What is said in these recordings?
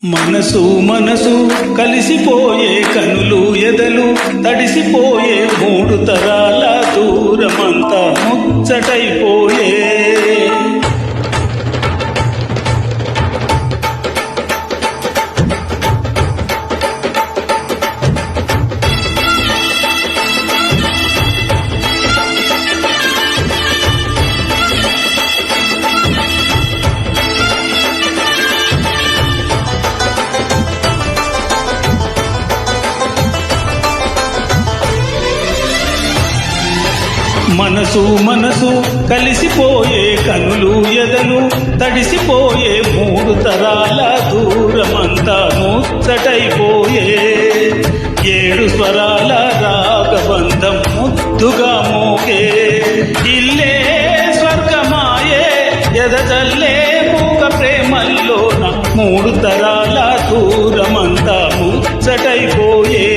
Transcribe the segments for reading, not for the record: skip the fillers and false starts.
మనసు మనసు కలిసిపోయే కనులు ఎదలు తడిసిపోయే మూడు తరాల దూరమంతా ముచ్చటైపోయే మనసు మనసు కలిసిపోయే కనులు ఎదలు తడిసిపోయే మూడు తరాల దూరమంతా ముచ్చటైపోయే ఏడు స్వరాల రాగబంధం ముద్దుగా మోగే ఇల్లే స్వర్గమాయే ఎదజల్లే మూగ ప్రేమల్లోన మూడు తరాల దూరమంతా ముచ్చటైపోయే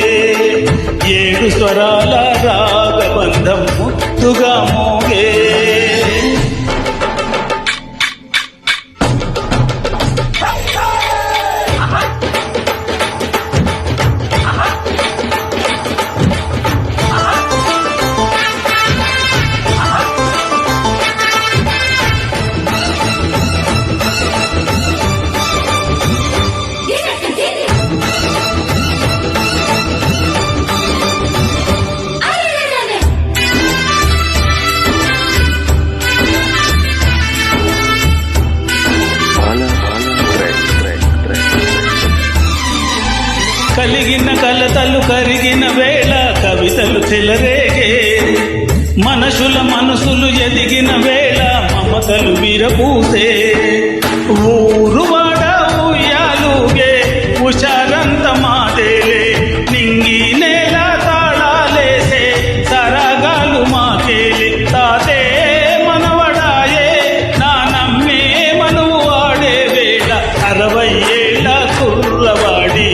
ఏడు స్వరాల రాగబంధం ముద్దుగా మోగే కలిగిన కలతలు కరిగిన వేళ కవితలు చెలరేగే మనసుల మనసులు ఎదిగిన వేళ మమతలు విరపూసే ఊరువాడ ఉయ్యాలుగే ఉషారంత మాదేలే నింగి నేల తాళాలేసే సరగాలు మాకేలే తాతే మనవడాయే నా నమ్మే మనువు ఆడే వేళ 60 ఏళ్ళ కుర్రవాడి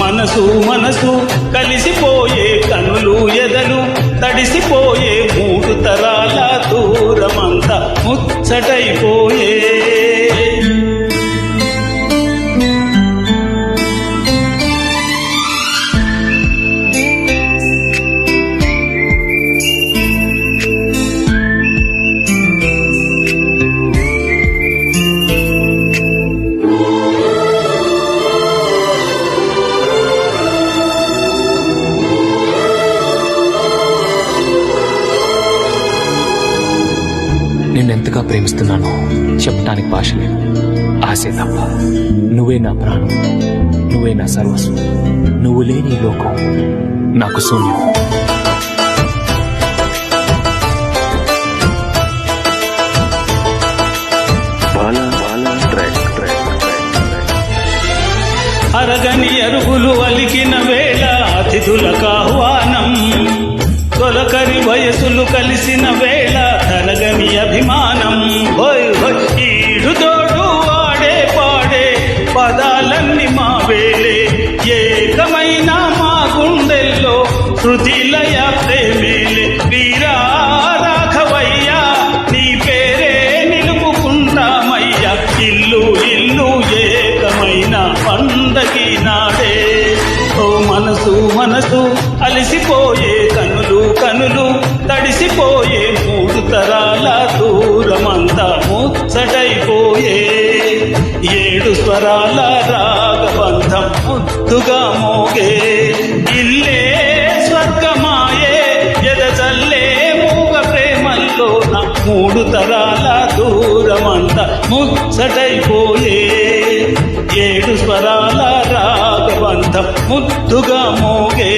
మనసు మనసు కలిసిపోయే కనులు ఎదలు తడిసిపోయే మూడు తరాల దూరమంతా ముచ్చటైపోయే నిన్నెంతగా ప్రేమిస్తున్నానో చెప్పడానికి భాష లేదు. ఆశే తప్ప. నువ్వే నా ప్రాణం, నువ్వే నా సర్వస్వం. నువ్వు లేని లోకం నాకు శూన్యం. అరగని అరుగులు అలికిన వేళ అతిథులకు ఆహ్వానం తొలకరి వయసులు కలిసిన వేళ తరగని అభిమానం హోయ్ హోయ్ ఈడు తోడు ఆడే పాడే పదాలన్నీ మా వేలే ఏకమైన మా గుండెల్లో శృతిలయ ప్రేమేలే వీరా రాఘవయ్యా నీ పేరే నిలుపుకుంటామయ్యా ఇల్లు ఇల్లు ఏకమైన పండగి నాడే ఓ మనసు మనసు అలసిపోయే కనులు కనులు తడిసిపోయే మూడు తరాల దూరమంతా ముచ్చటైపోయే ఏడు స్వరాల రాగబంధం ముద్దుగా మోగే ఇల్లే స్వర్గమాయే ఎదజల్లే మూగ ప్రేమల్లోన మూడు తరాల దూరమంతా ముచ్చటైపోయే ఏడు స్వరాల రాగబంధం ముద్దుగా మోగే